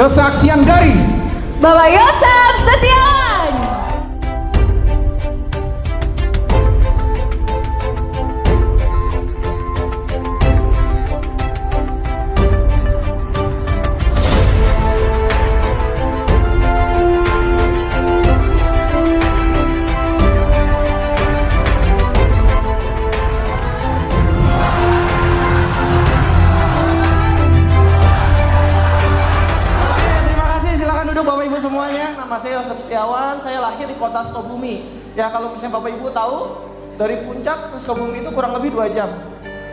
kesaksian dari Bapak Yosef Setiawan. Bapak Ibu semuanya, nama saya Yosef Setiawan, saya lahir di kota Sukabumi. Ya kalau misalnya Bapak Ibu tahu, dari Puncak ke Sukabumi itu kurang lebih 2 jam.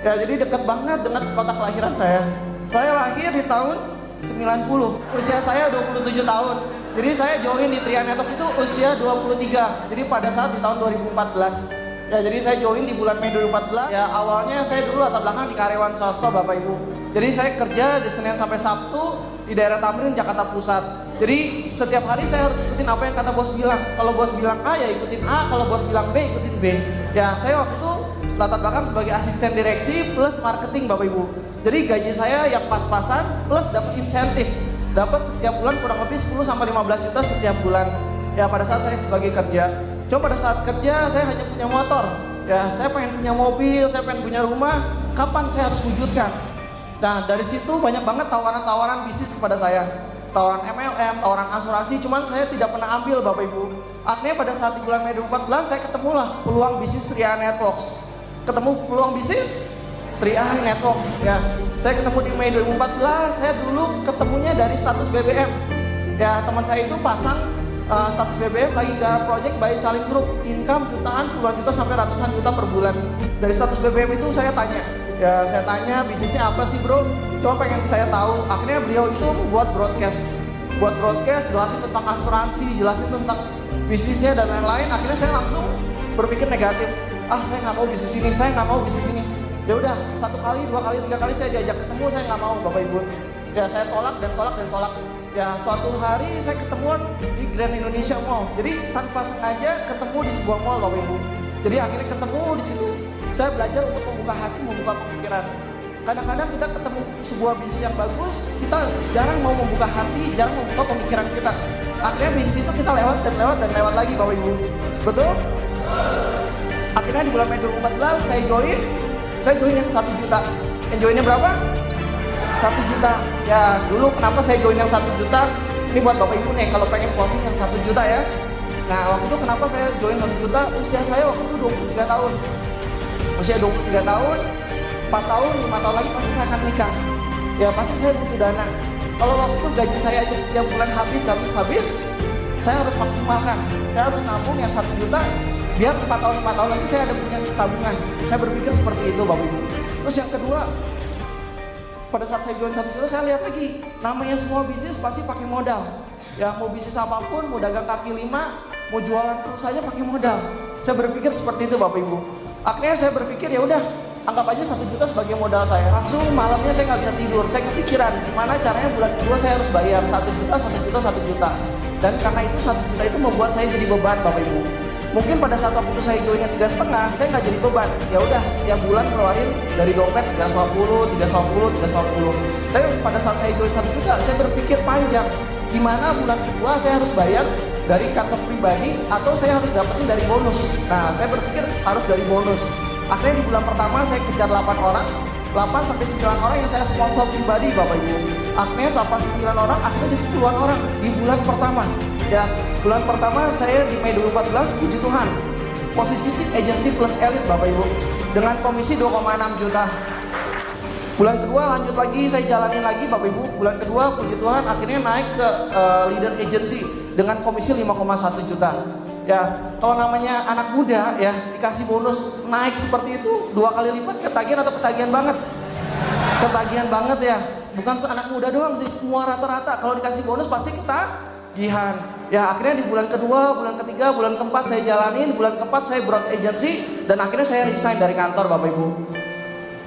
Ya jadi dekat banget dengan kota kelahiran saya. Saya lahir di tahun 90, usia saya 27 tahun. Jadi saya join di Tria Network itu usia 23, jadi pada saat di tahun 2014. Ya jadi saya join di bulan Mei 2014. Ya awalnya saya dulu latar belakang di karyawan swasta Bapak Ibu. Jadi saya kerja di Senin sampai Sabtu di daerah Tamrin, Jakarta Pusat. Jadi setiap hari saya harus ikutin apa yang kata bos bilang. Kalau bos bilang A ya ikutin A, kalau bos bilang B ikutin B. Ya saya waktu itu latar belakang sebagai asisten direksi plus marketing Bapak Ibu. Jadi gaji saya yang pas-pasan plus dapat insentif. Dapat setiap bulan kurang lebih 10 sampai 15 juta setiap bulan. Ya pada saat saya sebagai kerja. Cuma pada saat kerja saya hanya punya motor. Ya saya pengen punya mobil, saya pengen punya rumah. Kapan saya harus wujudkan? Nah dari situ banyak banget tawaran-tawaran bisnis kepada saya. Tawaran MLM, tawaran asuransi, cuman saya tidak pernah ambil Bapak Ibu. Akhirnya pada saat di bulan Mei 2014 saya ketemulah peluang bisnis Tria Networks. Ketemu peluang bisnis Tria Networks ya. Saya ketemu di Mei 2014, saya dulu ketemunya dari status BBM. Ya teman saya itu pasang status BBM lagi garap project by Salim Group, income jutaan, puluhan juta sampai ratusan juta per bulan. Dari status BBM itu saya tanya, ya saya tanya bisnisnya apa sih bro? Cuma pengen saya tahu. Akhirnya beliau itu membuat broadcast, jelasin tentang asuransi, jelasin tentang bisnisnya dan lain-lain. Akhirnya saya langsung berpikir negatif. Saya nggak mau bisnis ini, saya nggak mau bisnis ini. Ya udah, 1 kali, 2 kali, 3 kali saya diajak ketemu, saya nggak mau Bapak Ibu. Ya saya tolak dan tolak dan tolak. Ya suatu hari saya ketemuan di Grand Indonesia Mall. Jadi tanpa sengaja ketemu di sebuah mall Bapak Ibu. Jadi akhirnya ketemu di situ. Saya belajar untuk membuka hati, membuka pemikiran. Kadang-kadang kita ketemu sebuah bisnis yang bagus, kita jarang mau membuka hati, jarang membuka pemikiran kita. Akhirnya bisnis itu kita lewat dan lewat dan lewat lagi Bapak Ibu. Betul? Akhirnya di bulan Mei 2014 saya join yang 1 juta. Yang joinnya berapa? 1 juta. Ya dulu kenapa saya join yang 1 juta? Ini buat Bapak Ibu nih kalau pengen closing yang 1 juta ya. Nah waktu itu kenapa saya join 1 juta? Usia saya waktu itu 23 tahun. Usia 23 tahun, 4 tahun, 5 tahun lagi pasti saya akan nikah. Ya pasti saya butuh dana. Kalau waktu itu gaji saya aja setiap bulan habis, saya harus maksimalkan. Saya harus nabung yang 1 juta, biar 4 tahun, 5 tahun lagi saya ada punya tabungan. Saya berpikir seperti itu Bapak Ibu. Terus yang kedua, pada saat saya join 1 juta saya lihat lagi, namanya semua bisnis pasti pakai modal. Ya mau bisnis apapun, mau dagang kaki lima, mau jualan terus saja pakai modal. Saya berpikir seperti itu Bapak Ibu. Akhirnya saya berpikir ya udah, anggap aja 1 juta sebagai modal saya. Langsung malamnya saya nggak bisa tidur. Saya kepikiran gimana caranya bulan kedua saya harus bayar 1 juta, 1 juta, 1 juta. Dan karena itu 1 juta itu membuat saya jadi beban Bapak Ibu. Mungkin pada saat waktu itu saya joinnya 3,5, saya nggak jadi beban. Ya udah, tiap bulan keluarin dari dompet 350, 350, 350. Tapi pada saat saya join 1 juta, saya berpikir panjang. Gimana bulan kedua saya harus bayar dari kantong pribadi atau saya harus dapetin dari bonus. Nah, saya berpikir harus dari bonus. Akhirnya di bulan pertama saya kejar 8 orang, 8 sampai 9 orang yang saya sponsor pribadi Bapak Ibu. Akhirnya 8-9 orang, akhirnya jadi puluhan orang di bulan pertama. Ya, bulan pertama saya di Mei 2014, puji Tuhan, posisi tim agency plus elit Bapak Ibu, dengan komisi 2,6 juta. Bulan kedua lanjut lagi, saya jalanin lagi Bapak Ibu. Bulan kedua, puji Tuhan, akhirnya naik ke leader agency dengan komisi 5,1 juta. Ya, kalau namanya anak muda ya, dikasih bonus naik seperti itu 2 kali lipat, ketagihan atau ketagihan banget? Ketagihan banget ya. Bukan anak muda doang sih, semua rata-rata kalau dikasih bonus pasti ketagihan. Ya akhirnya di bulan kedua, bulan ketiga, bulan keempat saya jalanin, bulan keempat saya bronze agency, dan akhirnya saya resign dari kantor Bapak Ibu.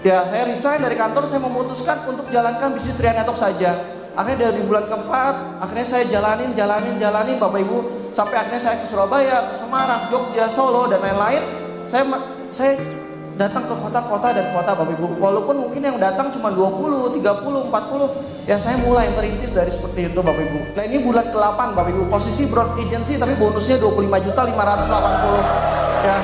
Ya saya resign dari kantor, saya memutuskan untuk jalankan bisnis Tria Network saja. Akhirnya dari bulan keempat, akhirnya saya jalanin Bapak Ibu, sampai akhirnya saya ke Surabaya, ke Semarang, Jogja, Solo dan lain-lain. Saya datang ke kota-kota dan kota Bapak Ibu. Walaupun mungkin yang datang cuma 20, 30, 40, ya saya mulai merintis dari seperti itu Bapak Ibu. Nah ini bulan ke-8 Bapak Ibu, posisi bronze agency tapi bonusnya 25.580 ya.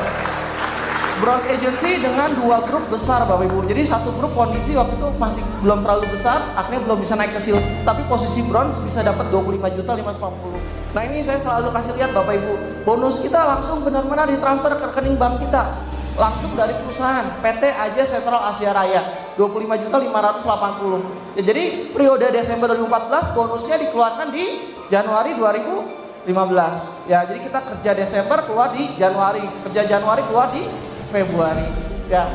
Bronze agency dengan 2 grup besar Bapak Ibu. Jadi satu grup kondisi waktu itu masih belum terlalu besar, akhirnya belum bisa naik ke silver. Tapi posisi bronze bisa dapat 25.580. Nah ini saya selalu kasih lihat Bapak Ibu, bonus kita langsung benar-benar ditransfer ke rekening bank kita. Langsung dari perusahaan PT aja Sentral Asia Raya 25.580. Ya, jadi periode Desember 2014 bonusnya dikeluarkan di Januari 2015. Ya, jadi kita kerja Desember keluar di Januari, kerja Januari keluar di Februari. Ya.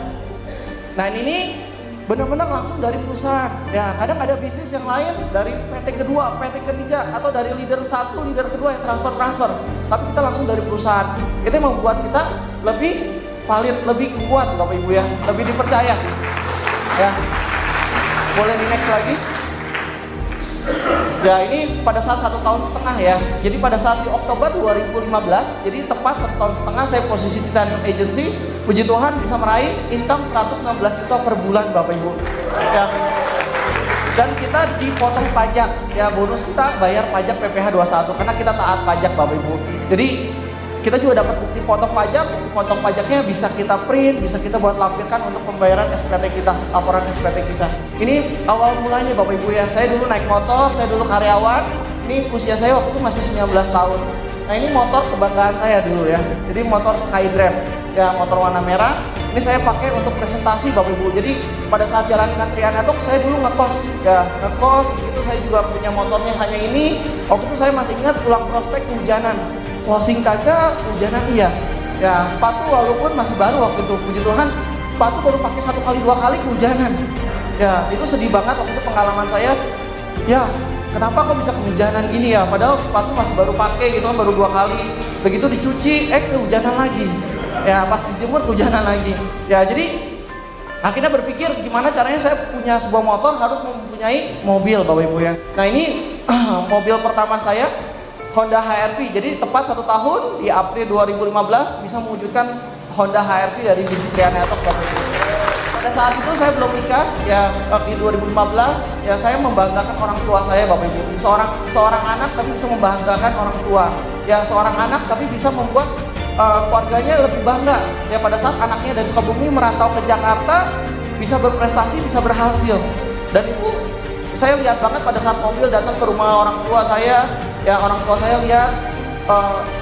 Nah, ini benar-benar langsung dari perusahaan. Ya, kadang ada bisnis yang lain dari PT kedua, PT ketiga atau dari leader satu, leader kedua yang transfer. Tapi kita langsung dari perusahaan. Itu yang membuat kita lebih valid, lebih kuat Bapak Ibu ya, lebih dipercaya ya. Boleh di next lagi ya. Ini pada saat 1,5 tahun ya, jadi pada saat di Oktober 2015, jadi tepat 1,5 tahun saya posisi Titanium Agency. Puji Tuhan bisa meraih income 116 juta per bulan Bapak Ibu ya. Dan kita dipotong pajak ya, bonus kita bayar pajak PPh 21 karena kita taat pajak Bapak Ibu. Jadi kita juga dapat bukti potong pajak, bukti potong pajaknya bisa kita print, bisa kita buat lampirkan untuk pembayaran SPT kita, laporan SPT kita. Ini awal mulanya Bapak Ibu ya, saya dulu naik motor, saya dulu karyawan, ini usia saya waktu itu masih 19 tahun. Nah ini motor kebanggaan saya dulu ya, jadi motor Skydrive, ya motor warna merah. Ini saya pakai untuk presentasi Bapak Ibu, jadi pada saat jalan dengan Trianetok saya dulu ngekos, ya ngekos, itu saya juga punya motornya hanya ini. Waktu itu saya masih ingat pulang prospek kehujanan. Closing kagak, hujanan iya. Ya sepatu walaupun masih baru waktu itu, puji Tuhan sepatu baru pakai 1 kali 2 kali kehujanan. Ya itu sedih banget waktu itu pengalaman saya. Ya kenapa kok bisa kehujanan gini ya? Padahal sepatu masih baru pakai gitu kan, baru 2 kali. Begitu dicuci, kehujanan lagi. Ya pas dijemur kehujanan lagi. Ya jadi akhirnya berpikir gimana caranya saya punya sebuah motor harus mempunyai mobil Bapak Ibu ya. Nah ini mobil pertama saya Honda HR-V, jadi tepat 1 tahun di April 2015 bisa mewujudkan Honda HR-V dari bisnis Trianetok Bapak Ibu. Pada saat itu saya belum nikah, ya di 2015 ya saya membanggakan orang tua saya Bapak Ibu. Seorang anak tapi bisa membanggakan orang tua. Ya seorang anak tapi bisa membuat keluarganya lebih bangga. Ya pada saat anaknya dari Sukabumi merantau ke Jakarta bisa berprestasi, bisa berhasil. Dan itu saya lihat banget pada saat mobil datang ke rumah orang tua saya. Ya orang tua saya lihat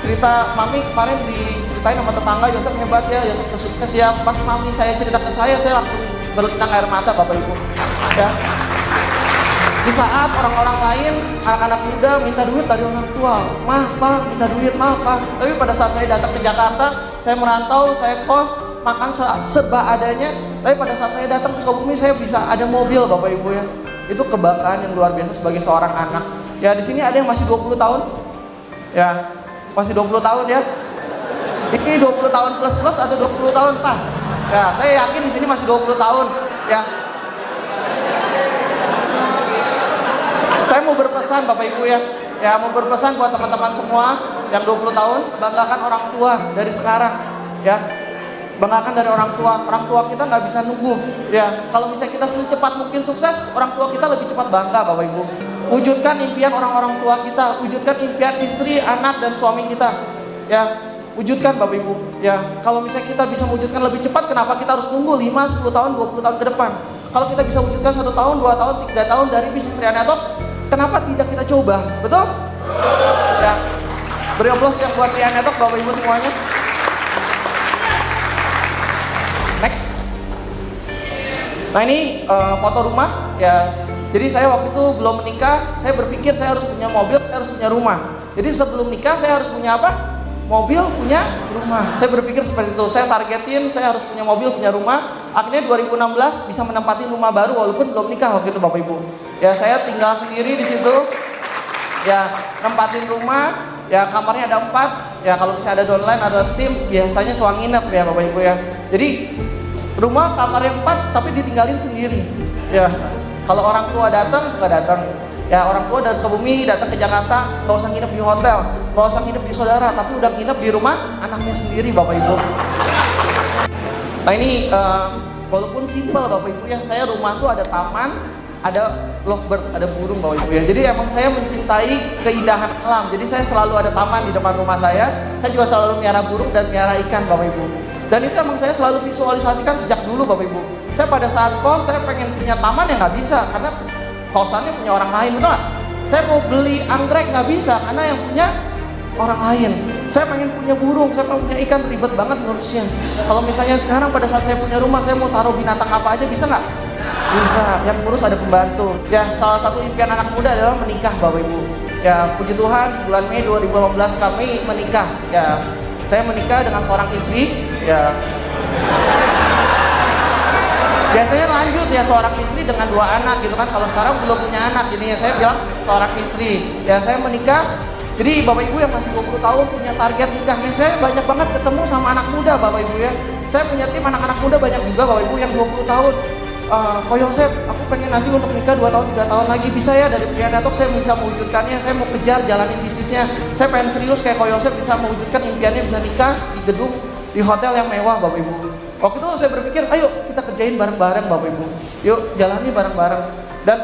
cerita mami kemarin diceritain sama tetangga, Yosef hebat ya, Yosef sukses ya. Pas mami saya cerita ke saya langsung berlinang air mata Bapak Ibu ya. Di saat orang-orang lain, anak-anak muda minta duit dari orang tua, maaf Pak, minta duit, maaf Pak. Tapi pada saat saya datang ke Jakarta, saya merantau, saya kos, makan serba adanya. Tapi pada saat saya datang ke Sukabumi, saya bisa ada mobil Bapak Ibu ya. Itu kebanggaan yang luar biasa sebagai seorang anak. Ya di sini ada yang masih 20 tahun, ya masih 20 tahun ya. Ini 20 tahun plus atau 20 tahun pas? Ya saya yakin di sini masih 20 tahun. Ya. Saya mau berpesan Bapak Ibu ya mau berpesan buat teman-teman semua yang 20 tahun, banggakan orang tua dari sekarang, ya. Banggakan dari orang tua kita nggak bisa nunggu, ya. Kalau misalnya kita secepat mungkin sukses, orang tua kita lebih cepat bangga Bapak Ibu. Wujudkan impian orang-orang tua kita, wujudkan impian istri, anak, dan suami kita. Ya, wujudkan Bapak Ibu. Ya, kalau misalnya kita bisa wujudkan lebih cepat, kenapa kita harus nunggu 5, 10 tahun, 20 tahun ke depan? Kalau kita bisa wujudkan 1 tahun, 2 tahun, 3 tahun dari bisnis Trianetok, kenapa tidak kita coba? Betul? Ya, beri aplaus yang buat Trianetok Bapak Ibu semuanya. Next. Nah ini foto rumah ya. Jadi saya waktu itu belum menikah, saya berpikir saya harus punya mobil, saya harus punya rumah. Jadi sebelum nikah saya harus punya apa? Mobil, punya rumah. Saya berpikir seperti itu. Saya targetin saya harus punya mobil, punya rumah. Akhirnya 2016 bisa menempati rumah baru walaupun belum nikah waktu itu Bapak Ibu. Ya saya tinggal sendiri di situ. Ya nempatin rumah. Ya kamarnya ada 4. Ya kalau misalnya ada downline, ada tim, biasanya sewa nginep ya Bapak Ibu ya. Jadi rumah kamarnya 4 tapi ditinggalin sendiri. Ya. Kalau orang tua datang, suka datang. Ya orang tua dari Sukabumi datang ke Jakarta, nggak usah nginep di hotel, nggak usah nginep di saudara, tapi udah nginep di rumah anaknya sendiri Bapak Ibu. Nah ini walaupun simpel Bapak Ibu ya, saya rumah tuh ada taman, ada lovebird, ada burung Bapak Ibu ya. Jadi emang saya mencintai keindahan alam. Jadi saya selalu ada taman di depan rumah saya. Saya juga selalu miara burung dan miara ikan Bapak Ibu. Dan itu emang saya selalu visualisasikan sejak dulu Bapak Ibu. Saya pada saat kos, saya pengen punya taman yang nggak bisa karena kosannya punya orang lain, betul nggak? Saya mau beli anggrek nggak bisa karena yang punya orang lain. Saya pengen punya burung, saya pengen punya ikan, ribet banget ngurusnya. Kalau misalnya sekarang pada saat saya punya rumah, saya mau taruh binatang apa aja bisa nggak? Bisa, yang ngurus ada pembantu. Ya, salah satu impian anak muda adalah menikah Bapak Ibu. Ya, puji Tuhan di bulan Mei 2018 kami menikah. Ya, saya menikah dengan seorang istri. Ya, biasanya lanjut ya seorang istri dengan 2 anak gitu kan. Kalau sekarang belum punya anak, jadinya saya bilang seorang istri. Ya, saya menikah. Jadi Bapak Ibu yang masih 20 tahun punya target nikahnya, saya banyak banget ketemu sama anak muda Bapak Ibu ya. Saya punya tim anak-anak muda banyak juga Bapak Ibu yang 20 tahun. Ko Yosef, aku pengen nanti untuk nikah 2 tahun, 3 tahun lagi. Bisa ya dari Triana Talk saya bisa mewujudkannya. Saya mau kejar jalanin bisnisnya. Saya pengen serius kayak Ko Yosef bisa mewujudkan impiannya, bisa nikah di gedung, di hotel yang mewah Bapak Ibu. Waktu itu saya berpikir, ayo kita kerjain bareng-bareng Bapak Ibu. Yuk jalani bareng-bareng. Dan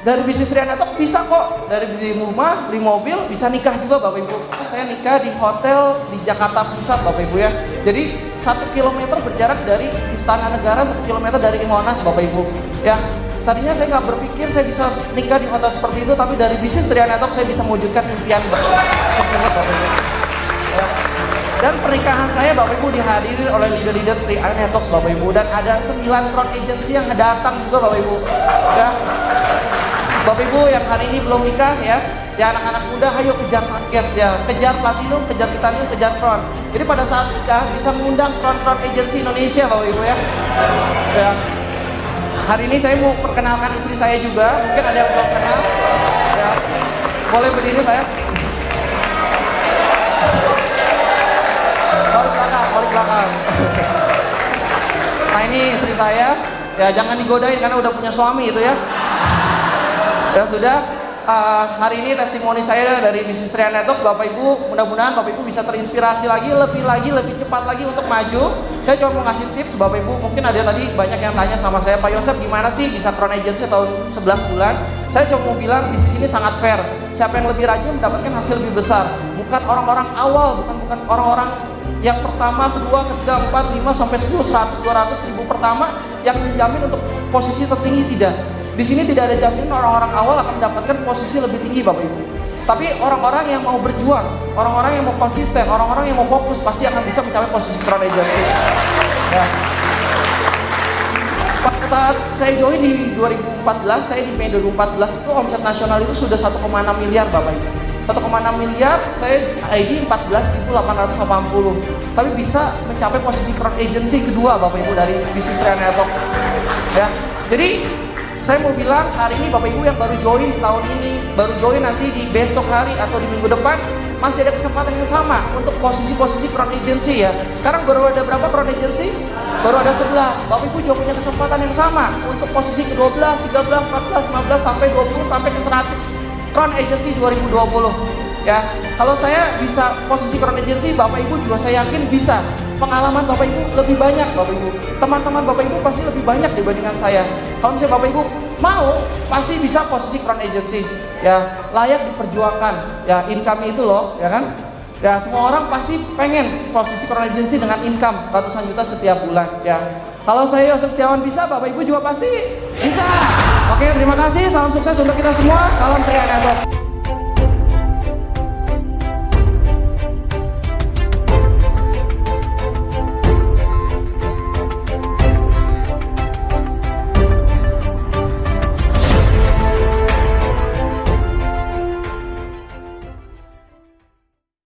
dari bisnis Triana Talk bisa kok, dari beli rumah, beli mobil, bisa nikah juga Bapak Ibu. Saya nikah di hotel di Jakarta Pusat Bapak Ibu ya. Jadi 1 kilometer berjarak dari Istana Negara, 1 kilometer dari Monas Bapak Ibu. Ya, tadinya saya nggak berpikir saya bisa nikah di hotel seperti itu, tapi dari bisnis Triana Talk saya bisa mewujudkan impian tersebut Bapak Ibu. Ya. Dan pernikahan saya Bapak Ibu dihadiri oleh leader-leader Triana Talk Bapak Ibu, dan ada 9 crown agency yang datang juga Bapak Ibu. Ya. Bapak Ibu yang hari ini belum nikah ya, anak-anak muda ayo kejar target ya, kejar platinum, kejar titanium, kejar crown. Jadi pada saat nikah bisa mengundang crown agency Indonesia Bapak Ibu ya. Ya. Hari ini saya mau perkenalkan istri saya juga, mungkin ada yang belum kenal. Ya. Boleh berdiri saya? Balik belakang. Nah ini istri saya, ya jangan digodain karena udah punya suami itu ya. Ya sudah, hari ini testimoni saya dari bisnis Triana Talk Bapak Ibu, mudah-mudahan Bapak Ibu bisa terinspirasi lagi, lebih cepat lagi untuk maju. Saya cuma mau ngasih tips Bapak Ibu, mungkin ada tadi banyak yang tanya sama saya, Pak Yosef gimana sih bisa crown agency tahun 11 bulan? Saya cuma mau bilang bisnis ini sangat fair. Siapa yang lebih rajin mendapatkan hasil lebih besar. Bukan orang-orang awal, bukan orang-orang yang pertama, kedua, ketiga, 4, 5, sampai 10, 100, 200 ribu pertama yang menjamin untuk posisi tertinggi, tidak. Di sini tidak ada jaminan orang-orang awal akan mendapatkan posisi lebih tinggi Bapak Ibu. Tapi orang-orang yang mau berjuang, orang-orang yang mau konsisten, orang-orang yang mau fokus pasti akan bisa mencapai posisi crown agency. Ya. Pada saat saya join di 2014, saya di Mei 2014 itu omset nasional itu sudah 1,6 miliar Bapak Ibu. 1,6 miliar, saya ID 14.880. Tapi bisa mencapai posisi crown agency kedua Bapak Ibu dari bisnis Triana Talk. Ya. Jadi saya mau bilang hari ini Bapak Ibu yang baru join di tahun ini, baru join nanti di besok hari atau di minggu depan, masih ada kesempatan yang sama untuk posisi-posisi crown agency ya. Sekarang baru ada berapa crown agency? Baru ada 11. Bapak Ibu juga punya kesempatan yang sama untuk posisi ke-12, 13, 14, 15 sampai 20 sampai ke 100 crown agency 2020. Ya, kalau saya bisa posisi crown agency, Bapak Ibu juga saya yakin bisa. Pengalaman Bapak Ibu lebih banyak Bapak Ibu. Teman-teman Bapak Ibu pasti lebih banyak dibandingkan saya. Kalau misalnya Bapak Ibu mau, pasti bisa posisi crown agency. Ya, layak diperjuangkan. Ya, income itu loh, ya kan? Ya, semua orang pasti pengen posisi crown agency dengan income ratusan juta setiap bulan. Ya, kalau saya Yosef Setiawan bisa, Bapak Ibu juga pasti bisa. Oke, terima kasih. Salam sukses untuk kita semua. Salam Triana Talk.